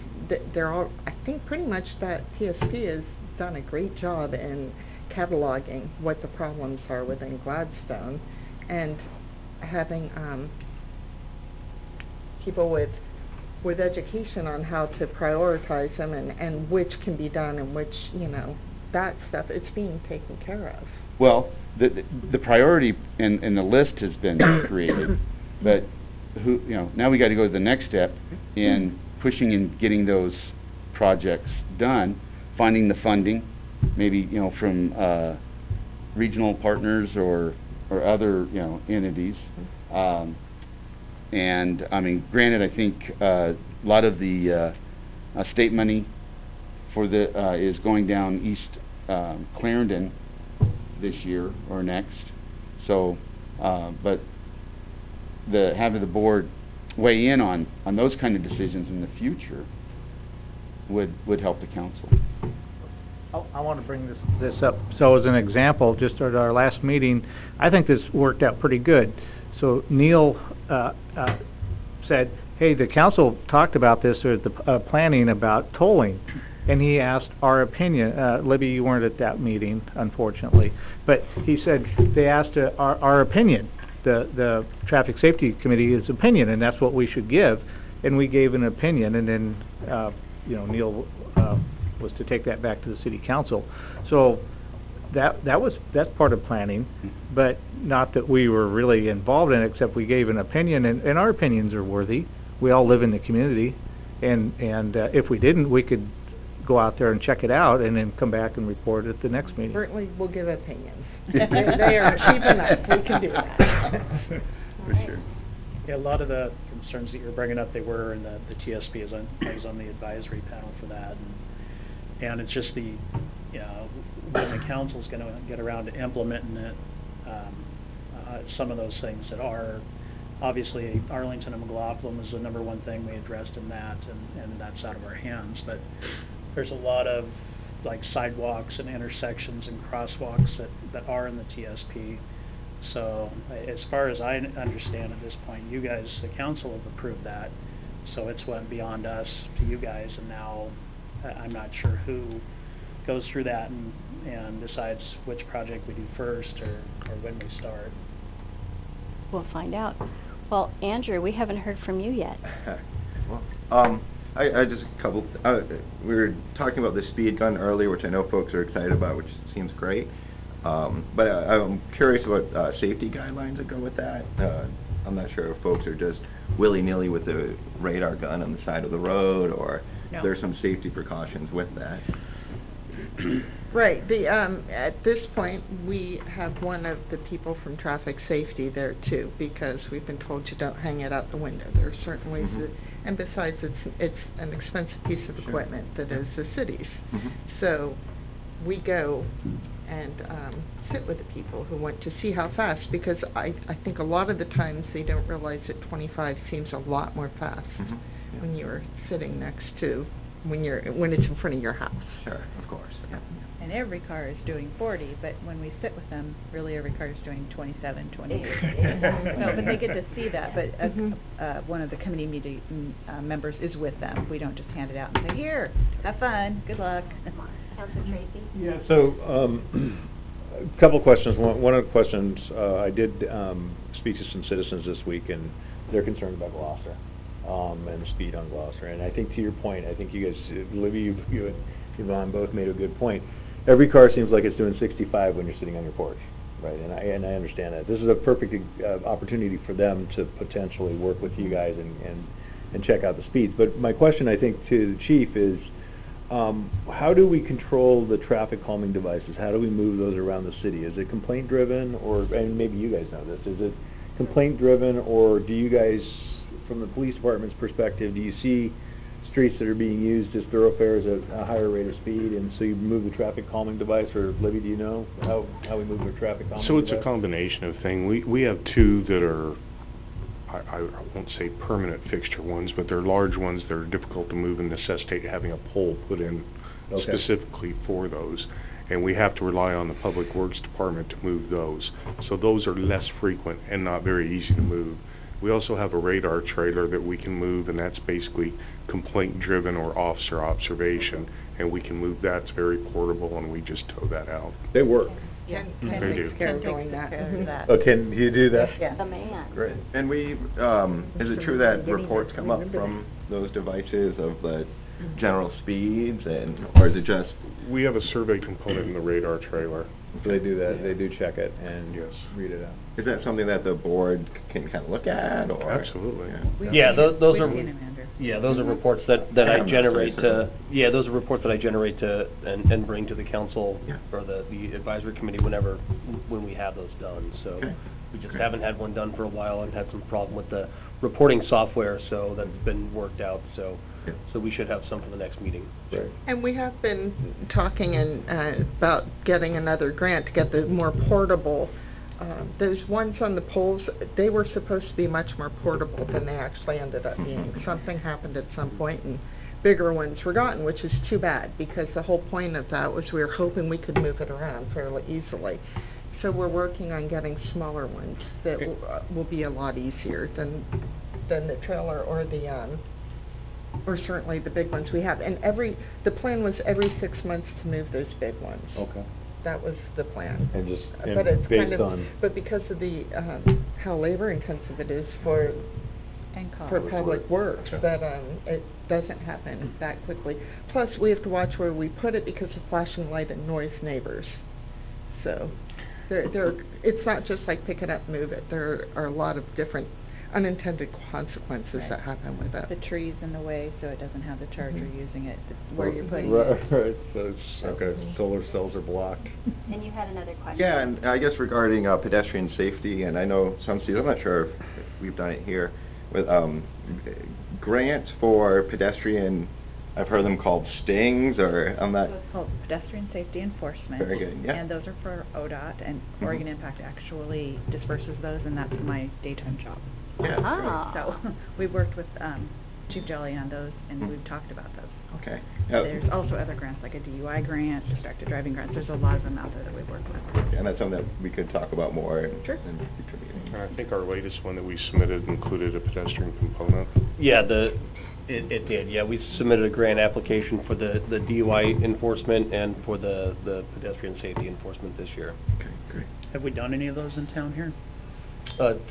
They're all, I think pretty much that TSP has done a great job in cataloging what the problems are within Gladstone and having people with education on how to prioritize them and which can be done and which, that stuff, it's being taken care of. Well, the priority and the list has been created, but now we got to go to the next step in pushing and getting those projects done, finding the funding, maybe from regional partners or other entities. And I mean, granted, I think a lot of the state money for the is going down East Clarendon this year or next. So, but having the board weigh in on those kind of decisions in the future would help the council. I want to bring this up. So as an example, just at our last meeting, I think this worked out pretty good. So Neil said, hey, the council talked about this or the planning about tolling, and he asked our opinion. Libby, you weren't at that meeting, unfortunately, but he said they asked our opinion, the Traffic Safety Committee's opinion, and that's what we should give, and we gave an opinion, and then Neil was to take that back to the city council. So that's part of planning, but not that we were really involved in it, except we gave an opinion, and our opinions are worthy. We all live in the community, and if we didn't, we could go out there and check it out and then come back and report at the next meeting. Certainly we'll give opinions. They are cheap enough. We can do that. For sure. Yeah, a lot of the concerns that you're bringing up, they were in the TSP. I was on the advisory panel for that, and it's just when the council's going to get around to implementing it, some of those things that are obviously Arlington and McLaughlin was the number one thing we addressed in that, and that's out of our hands. But there's a lot of like sidewalks and intersections and crosswalks that are in the TSP. So as far as I understand at this point, you guys, the council, have approved that. So it's went beyond us to you guys, and now I'm not sure who goes through that and decides which project we do first or when we start. We'll find out. Well, Andrew, we haven't heard from you yet. Well, I just a couple. We were talking about the speed gun earlier, which I know folks are excited about, which seems great. But I'm curious about safety guidelines that go with that. I'm not sure if folks are just willy-nilly with the radar gun on the side of the road, or if there's some safety precautions with that. Right. At this point, we have one of the people from traffic safety there too, because we've been told you don't hang it out the window. There are certain ways that, and besides, it's an expensive piece of equipment that is the city's. So we go and sit with the people who want to see how fast, because I think a lot of the times they don't realize that 25 seems a lot more fast when you're sitting next to, when it's in front of your house. Sure, of course. Yeah. And every car is doing 40, but when we sit with them, really every car is doing 27, 28. No, but they get to see that, but one of the committee meeting members is with them. We don't just hand it out and say, here, have fun, good luck. Councilor Tracy? Yeah, so a couple of questions. One of the questions, I did speak to some citizens this week, and they're concerned about Gloucester and speed on Gloucester. And I think to your point, I think you guys, Libby, you and Yvonne both made a good point. Every car seems like it's doing 65 when you're sitting on your porch, right? And I understand that. This is a perfect opportunity for them to potentially work with you guys and check out the speeds. But my question, I think, to the chief is, How do we control the traffic calming devices? How do we move those around the city? Is it complaint driven, or, and maybe you guys know this, is it complaint driven, or do you guys, from the police department's perspective, do you see streets that are being used as thoroughfares at a higher rate of speed, and so you move the traffic calming device? Or Libby, do you know how we move the traffic calming So device? it's a combination of things. We have two that are, I won't say permanent fixture ones, but they're large ones that are difficult to move and necessitate having a pole put in specifically for those. And we have to rely on the Public Works Department to move those. So those are less frequent and not very easy to move. We also have a radar trailer that we can move, and that's basically complaint-driven or officer observation, and we can move that. It's very portable, and we just tow that out. They work. Ken They do. takes care of doing that. Oh, can you do that? Yeah. The man. Great. And we, is it true that reports come up from those devices of the general speeds, and, or is it just? We have a survey component in the radar trailer. So they do that, they do check it and read it out. Is that something that the board can kind of look at, or? Absolutely. Yeah, those are, We've seen 'em, Andrew. yeah, those are reports that I generate to, yeah, those are reports that I generate to, and bring to the council or the advisory committee when we have those done, so. We just haven't had one done for a while and had some problem with the reporting software, so that's been worked out, so we should have some for the next meeting. Right. And we have been talking about getting another grant to get the more portable, those ones on the poles, they were supposed to be much more portable than they actually ended up being. Something happened at some point and bigger ones were gotten, which is too bad, because the whole point of that was we were hoping we could move it around fairly easily. So we're working on getting smaller ones that will be a lot easier than the trailer or the or certainly the big ones we have. And the plan was every 6 months to move those big ones. Okay. That was the plan. And just but it's based kind of, on but because of the how labor intensive it is for public works, that it doesn't happen that quickly. Plus we have to watch where we put it because of flashing light and noise neighbors. So it's not just like pick it up, move it. There are a lot of different unintended consequences that happen with it. The tree's in the way, so it doesn't have the charger using it, where you're putting right, it. Right, so it's, okay, solar cells are blocked. And you had another question. Yeah, and I guess regarding pedestrian safety, and I know some cities, I'm not sure if we've done it here, with grants for pedestrian, I've heard them called stings, or I'm not. So it's called Pedestrian Safety Enforcement. Very good, yeah. And those are for ODOT, and Oregon Impact actually disperses those, and that's my daytime job. Yeah, So we've worked with Chief Jolly on those, and we've talked about those. Okay. There's also other grants, like a DUI grant, distracted driving grants. There's a lot of them out there that we've worked with. And that's something that we could talk about more in Sure. in future meetings. I think our latest one that we submitted included a pedestrian component. Yeah, it did, yeah, we submitted a grant application for the DUI enforcement and for the pedestrian safety enforcement this year. Okay, great. Have we done any of those in town here?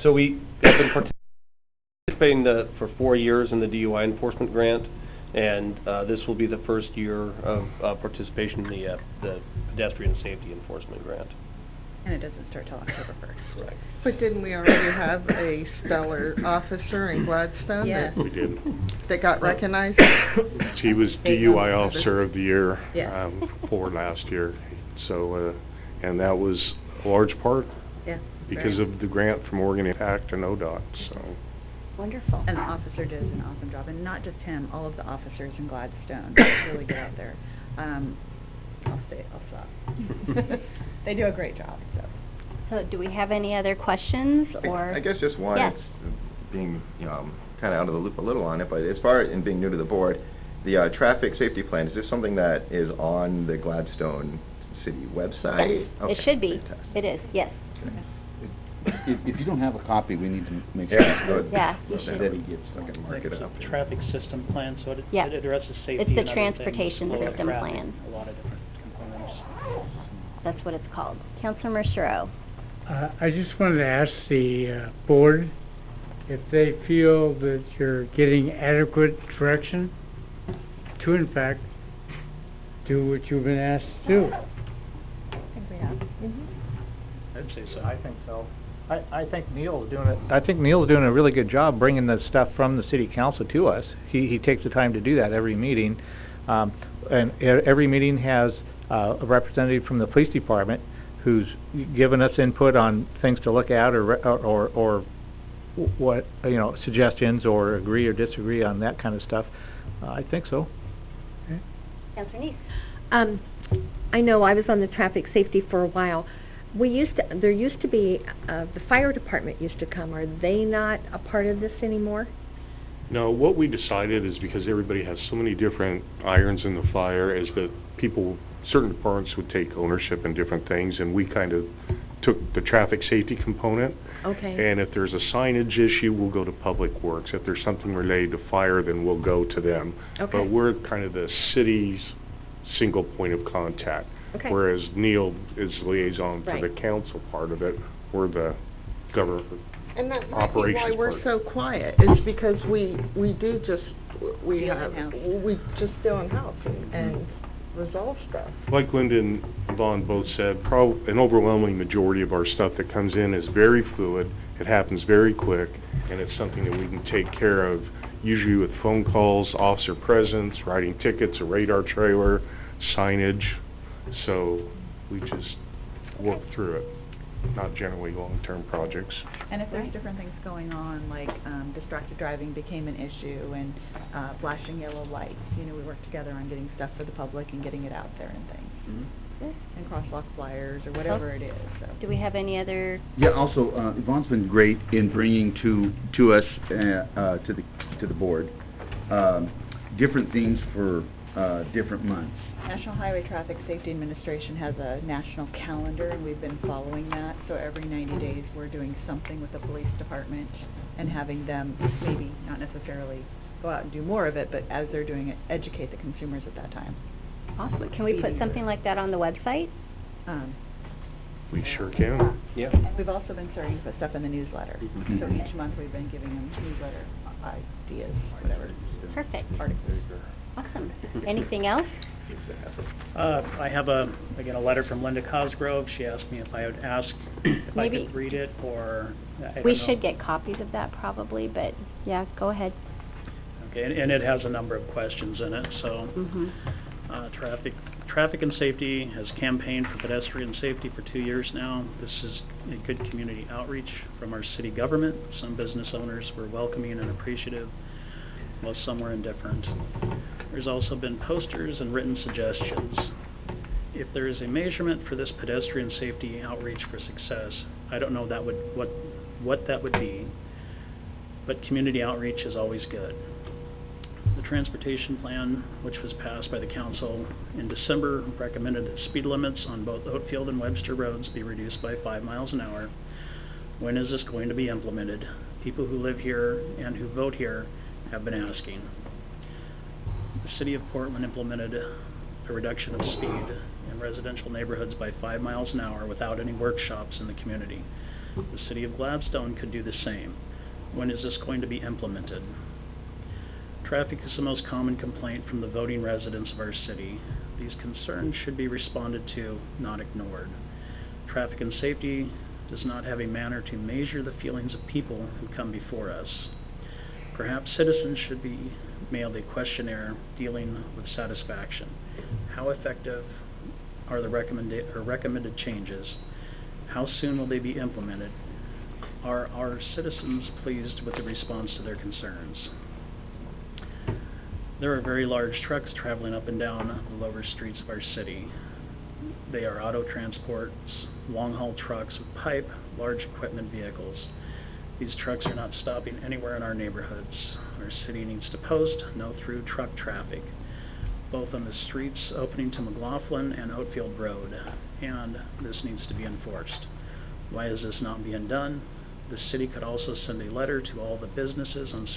So we have been participating for 4 years in the DUI enforcement grant, and this will be the first year of participation in the pedestrian safety enforcement grant. And it doesn't start till October 1st. Right. But didn't we already have a stellar officer in Gladstone Yes. We did. that got recognized? He was DUI Officer of the Year Yeah. for last year. So, and that was a large part Yeah. because of the grant from Oregon Impact and ODOT, so. Wonderful. And the officer does an awesome job, and not just him, all of the officers in Gladstone really get out there. I'll stop. They do a great job, so. So do we have any other questions, or? I guess just one, Yes. it's being, kind of out of the loop a little on it, but as far as being new to the board, the traffic safety plan, is this something that is on the Gladstone City website? Yes, it should be. Fantastic. It is, yes. If you don't have a copy, we need to make sure Yeah, good. Yeah, you Okay. should. That he gets, I can mark it It's a up. traffic system plan, so it Yeah. addresses safety It's the and other things, transportation flow of system traffic, plan. a lot of different components. That's what it's called. Councilor Mercero. I just wanted to ask the board if they feel that you're getting adequate direction to, in fact, do what you've been asked to do. I think we have. I'd say so. I think so. I think Neil's doing it. I think Neil's doing a really good job bringing the stuff from the city council to us. He takes the time to do that every meeting. And every meeting has a representative from the police department who's given us input on things to look at or what, suggestions or agree or disagree on that kind of stuff. I think so. Councilor Neese. I know I was on the traffic safety for a while. There used to be, the fire department used to come. Are they not a part of this anymore? No, what we decided is because everybody has so many different irons in the fire, is that certain departments would take ownership in different things, and we kind of took the traffic safety component. Okay. And if there's a signage issue, we'll go to Public Works. If there's something related to fire, then we'll go to them. Okay. But we're kind of the city's single point of contact. Okay. Whereas Neil is liaison for Right. the council part of it. We're the government And that might be operations why we're part. so quiet, is because we do just, we Deal have, in-house. we just deal in-house and resolve stuff. Like Linda and Vaughn both said, an overwhelming majority of our stuff that comes in is very fluid, it happens very quick, and it's something that we can take care of, usually with phone calls, officer presence, writing tickets, a radar trailer, signage, so we just work through it, not generally long-term projects. And if there's different things going on, like distracted driving became an issue, and flashing yellow lights, we work together on getting stuff for the public and getting it out there and things. And crosswalk flyers or whatever it is. So. Do we have any other? Yeah, also, Yvonne's been great in bringing to us, to the board, different things for different months. National Highway Traffic Safety Administration has a national calendar, and we've been following that. So every 90 days, we're doing something with the police department and having them maybe not necessarily go out and do more of it, but as they're doing it, educate the consumers at that time. Awesome. Can we put something like that on the website? We sure can. Yeah. And we've also been starting to put stuff in the newsletter. Mhm. So each month, we've been giving them newsletter ideas, whatever. Perfect. Articles. Awesome. Anything else? I have again, a letter from Linda Cosgrove. She asked me if I would ask if I Maybe- could read it, or I don't We know. should get copies of that probably, but yeah, go ahead. Okay, and it has a number of questions in it, so. Traffic and Safety has campaigned for pedestrian safety for 2 years now. This is a good community outreach from our city government. Some business owners were welcoming and appreciative, while some were indifferent. There's also been posters and written suggestions. If there is a measurement for this pedestrian safety outreach for success, I don't know what that would be, but community outreach is always good. The transportation plan, which was passed by the council in December, recommended that speed limits on both Oatfield and Webster roads be reduced by 5 miles an hour. When is this going to be implemented? People who live here and who vote here have been asking. The city of Portland implemented a reduction of speed in residential neighborhoods by 5 miles an hour without any workshops in the community. The city of Gladstone could do the same. When is this going to be implemented? Traffic is the most common complaint from the voting residents of our city. These concerns should be responded to, not ignored. Traffic and Safety does not have a manner to measure the feelings of people who come before us. Perhaps citizens should be mailed a questionnaire dealing with satisfaction. How effective are the recommended changes? How soon will they be implemented? Are our citizens pleased with the response to their concerns? There are very large trucks traveling up and down the lower streets of our city. They are auto transports, long-haul trucks with pipe, large equipment vehicles. These trucks are not stopping anywhere in our neighborhoods. Our city needs to post no through truck traffic, both on the streets opening to McLaughlin and Oatfield Road, and this needs to be enforced. Why is this not being done? The city could also send a letter to all the businesses on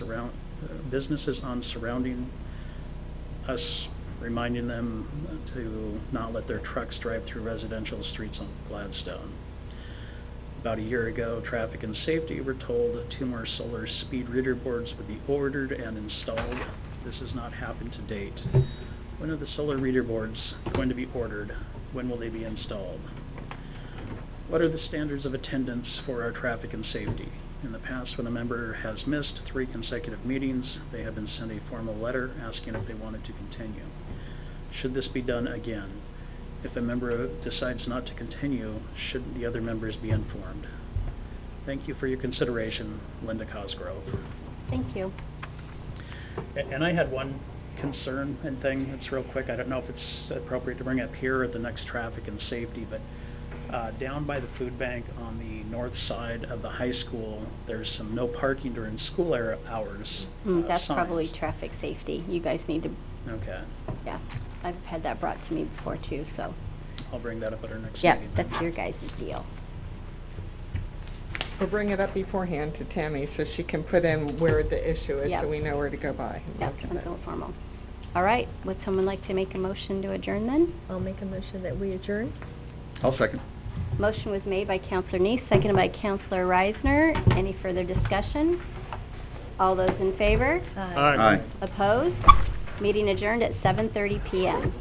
surrounding us, reminding them to not let their trucks drive through residential streets on Gladstone. About a year ago, Traffic and Safety were told 2 more solar speed reader boards would be ordered and installed. This has not happened to date. When are the solar reader boards going to be ordered? When will they be installed? What are the standards of attendance for our traffic and safety? In the past, when a member has missed 3 consecutive meetings, they have been sent a formal letter asking if they wanted to continue. Should this be done again? If a member decides not to continue, should the other members be informed? Thank you for your consideration, Linda Cosgrove. Thank you. And I had one concern and thing, it's real quick, I don't know if it's appropriate to bring up here at the next traffic and safety, but down by the food bank on the north side of the high school, there's some no parking during school hours That's signs. probably traffic safety. You guys need to, Okay, yeah, I've had that brought to me before too, so. I'll bring that up at our next Yep, meeting. that's your guys' deal. Or bring it up beforehand to Tammy so she can put in where the issue is, Yep. so we know where to go by. Yep, something formal. All right, would someone like to make a motion to adjourn then? I'll make a motion that we adjourn. I'll second. Motion was made by Counselor Neese, seconded by Counselor Reisner. Any further discussion? All those in favor? Aye. Opposed? Meeting adjourned at 7:30 PM.